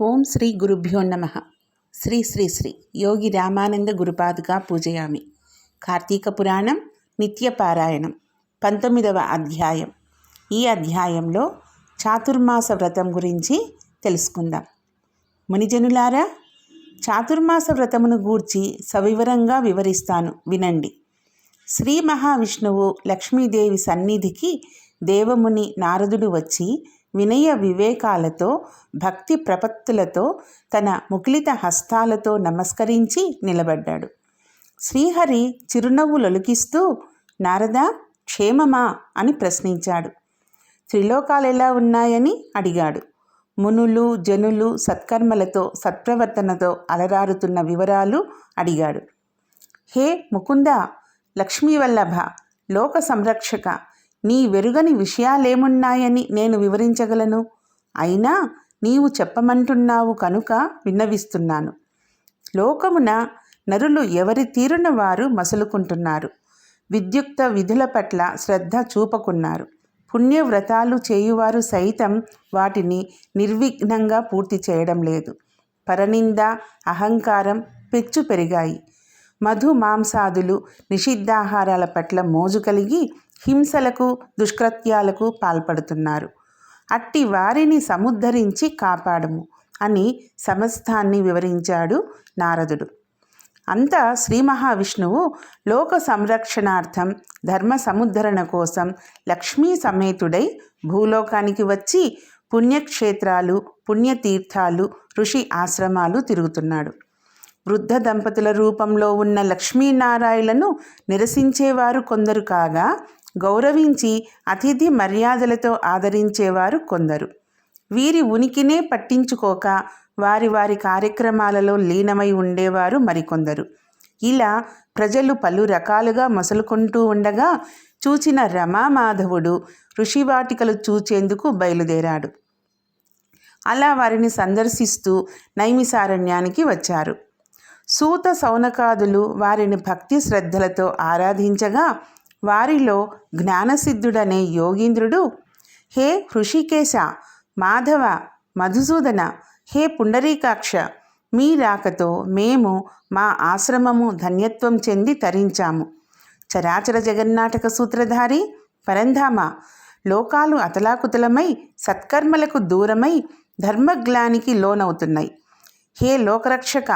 ఓం శ్రీ గురుభ్యో నమః. శ్రీ శ్రీ శ్రీ యోగి రామానంద గురుపాదుగా పూజయామి. కార్తీక పురాణం నిత్యపారాయణం 19వ అధ్యాయం. ఈ అధ్యాయంలో చాతుర్మాస వ్రతం గురించి తెలుసుకుందాం. మునిజనులారా, చాతుర్మాస వ్రతమును గూర్చి సవివరంగా వివరిస్తాను, వినండి. శ్రీ మహావిష్ణువు లక్ష్మీదేవి సన్నిధికి దేవముని నారదుడు వచ్చి వినయ వివేకాలతో భక్తి ప్రపత్తులతో తన ముకులిత హస్తాలతో నమస్కరించి నిలబడ్డాడు. శ్రీహరి చిరునవ్వులొలికిస్తూ, నారదా, క్షేమమా అని ప్రశ్నించాడు. త్రిలోకాలు ఎలా ఉన్నాయని అడిగాడు. మునులు జనులు సత్కర్మలతో సత్ప్రవర్తనతో అలరారుతున్న వివరాలు అడిగాడు. హే ముకుంద, లక్ష్మీవల్లభ, లోక సంరక్షక, నీ వెరుగని విషయాలేమున్నాయని నేను వివరించగలను. అయినా నీవు చెప్పమంటున్నావు కనుక విన్నవిస్తున్నాను. లోకమున నరులు ఎవరి తీరున వారు మసులుకుంటున్నారు. విద్యుక్త విధుల పట్ల శ్రద్ధ చూపకున్నారు. పుణ్యవ్రతాలు చేయువారు సైతం వాటిని నిర్విఘ్నంగా పూర్తి చేయడం లేదు. పరనింద, అహంకారం పెచ్చు పెరిగాయి. మధు మాంసాదులు నిషిద్ధాహారాల పట్ల మోజు కలిగి హింసలకు దుష్కృత్యాలకు పాల్పడుతున్నారు. అట్టి వారిని సముద్ధరించి కాపాడము అని సమస్తాన్ని వివరించాడు నారదుడు. అంతా శ్రీ మహావిష్ణువు లోక సంరక్షణార్థం ధర్మ సముద్ధరణ కోసం లక్ష్మీ సమేతుడై భూలోకానికి వచ్చి పుణ్యక్షేత్రాలు, పుణ్యతీర్థాలు, ఋషి ఆశ్రమాలు తిరుగుతున్నాడు. వృద్ధ దంపతుల రూపంలో ఉన్న లక్ష్మీనారాయణలను నిరసించేవారు కొందరు కాగా, గౌరవించి అతిథి మర్యాదలతో ఆదరించేవారు కొందరు. వీరి ఉనికినే పట్టించుకోక వారి వారి కార్యక్రమాలలో లీనమై ఉండేవారు మరికొందరు. ఇలా ప్రజలు పలు రకాలుగా మసలుకుంటూ ఉండగా చూచిన రమామాధవుడు ఋషివాటికలు చూచేందుకు బయలుదేరాడు. అలా వారిని సందర్శిస్తూ నైమిసారణ్యానికి వచ్చారు. సూత సౌనకాదులు వారిని భక్తి శ్రద్ధలతో ఆరాధించగా వారిలో జ్ఞానసిద్ధుడనే యోగీంద్రుడు, హే హృషికేశ, మాధవ, మధుసూదన, హే పుండరీకాక్ష, మీ రాకతో మేము మా ఆశ్రమము ధన్యత్వం చెంది తరించాము. చరాచర జగన్నాటక సూత్రధారి పరంధామ, లోకాలు అతలాకుతలమై సత్కర్మలకు దూరమై ధర్మగ్లానికి లోనవుతున్నాయి. హే లోకరక్షక,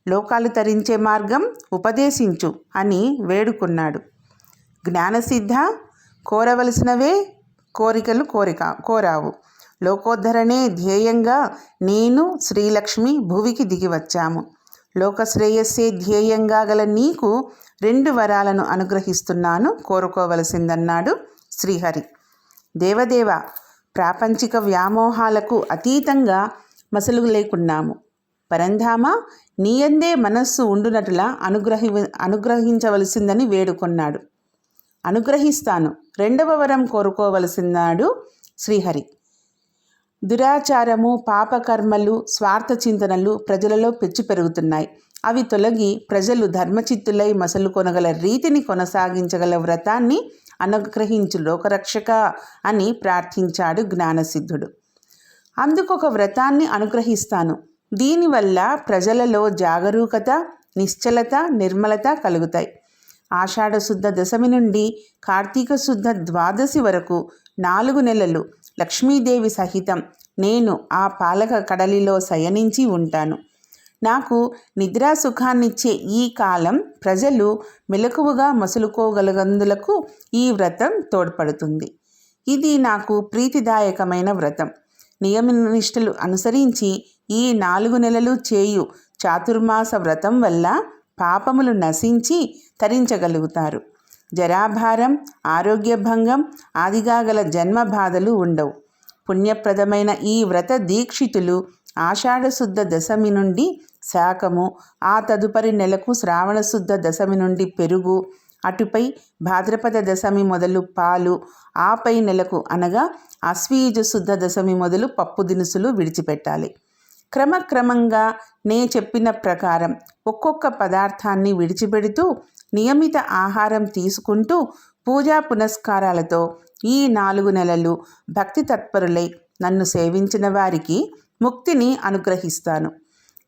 లోకాలు తరించే మార్గం ఉపదేశించు అని వేడుకున్నాడు. జ్ఞానసిద్ధ, కోరవలసినవే కోరికలు కోరావు. లోకోద్ధరణే ధ్యేయంగా నేను శ్రీలక్ష్మి భువికి దిగి వచ్చాము. లోకశ్రేయస్సే ధ్యేయంగా గల నీకు 2 వరాలను అనుగ్రహిస్తున్నాను, కోరుకోవలసిందన్నాడు శ్రీహరి. దేవదేవ, ప్రాపంచిక వ్యామోహాలకు అతీతంగా మసలు లేకున్నాము. పరంధామ, నీయందే మనస్సు ఉండునట్లా అనుగ్రహించవలసిందని వేడుకొన్నాడు. అనుగ్రహిస్తాను, 2వ వరం కోరుకోవలసినాడు శ్రీహరి. దురాచారము, పాపకర్మలు, స్వార్థ చింతనలు ప్రజలలో పెచ్చు పెరుగుతున్నాయి. అవి తొలగి ప్రజలు ధర్మచిత్తులై మసలు కొనగల రీతిని కొనసాగించగల వ్రతాన్ని అనుగ్రహించు లోకరక్షక అని ప్రార్థించాడు జ్ఞానసిద్ధుడు. అందుకొక వ్రతాన్ని అనుగ్రహిస్తాను. దీనివల్ల ప్రజలలో జాగరూకత, నిశ్చలత, నిర్మలత కలుగుతాయి. ఆషాఢశుద్ధ దశమి నుండి కార్తీక శుద్ధ ద్వాదశి వరకు 4 నెలలు లక్ష్మీదేవి సహితం నేను ఆ పాలక కడలిలో శయనించి ఉంటాను. నాకు నిద్రాసుఖాన్నిచ్చే ఈ కాలం ప్రజలు మెలకువగా మసులుకోగలగందులకు ఈ వ్రతం తోడ్పడుతుంది. ఇది నాకు ప్రీతిదాయకమైన వ్రతం. నియమనిష్టలు అనుసరించి ఈ 4 నెలలు చేయు చాతుర్మాస వ్రతం వల్ల పాపములు నశించి తరించగలుగుతారు. జరాభారం, ఆరోగ్యభంగం ఆదిగా గల జన్మ బాధలు ఉండవు. పుణ్యప్రదమైన ఈ వ్రత దీక్షితులు ఆషాఢశుద్ధ దశమి నుండి శాకము, ఆ తదుపరి నెలకు శ్రావణశుద్ధ దశమి నుండి పెరుగు, అటుపై భాద్రపద దశమి మొదలు పాలు, ఆపై నెలకు అనగా అశ్వీజ శుద్ధ దశమి మొదలు పప్పు దినుసులు విడిచిపెట్టాలి. క్రమక్రమంగా నే చెప్పిన ప్రకారం ఒక్కొక్క పదార్థాన్ని విడిచిపెడుతూ నియమిత ఆహారం తీసుకుంటూ పూజా పునస్కారాలతో ఈ 4 నెలలు భక్తి తత్పరులై నన్ను సేవించిన వారికి ముక్తిని అనుగ్రహిస్తాను.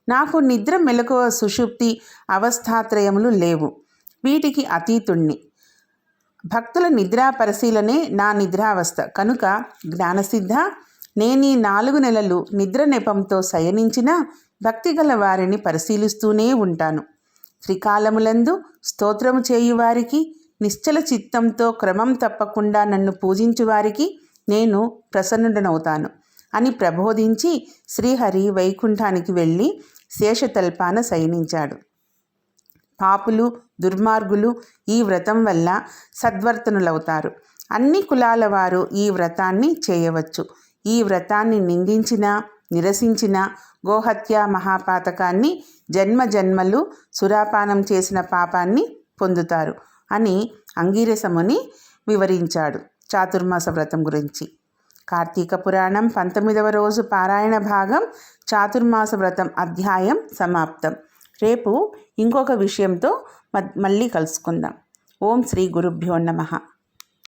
నాకు నిద్ర, మెలకువ, సుషుప్తి అవస్థాత్రయములు లేవు. వీటికి అతీతుణ్ణి. భక్తుల నిద్రా పరిశీలనే నా నిద్రావస్థ కనుక జ్ఞానసిద్ధ, నేనీ 4 నెలలు నిద్ర నెపంతో శయనించిన భక్తిగల వారిని పరిశీలిస్తూనే ఉంటాను. త్రికాలములందు స్తోత్రము చేయువారికి, నిశ్చల చిత్తంతో క్రమం తప్పకుండా నన్ను పూజించువారికి నేను ప్రసన్నుడనవుతాను అని ప్రబోధించి శ్రీహరి వైకుంఠానికి వెళ్ళి శేషతల్పాన శయనించాడు. పాపులు, దుర్మార్గులు ఈ వ్రతం వల్ల సద్వర్తనులవుతారు. అన్ని కులాల వారు ఈ వ్రతాన్ని చేయవచ్చు. ఈ వ్రతాన్ని నిందించిన, నిరసించిన గోహత్య మహాపాతకాన్ని, జన్మ జన్మలు సురాపానం చేసిన పాపాన్ని పొందుతారు అని అంగీరసముని వివరించాడు చాతుర్మాస వ్రతం గురించి. కార్తీక పురాణం 19వ రోజు పారాయణ భాగం చాతుర్మాస వ్రతం అధ్యాయం సమాప్తం. రేపు ఇంకొక విషయంతో మళ్ళీ కలుసుకుందాం. ఓం శ్రీ గురుభ్యో నమః.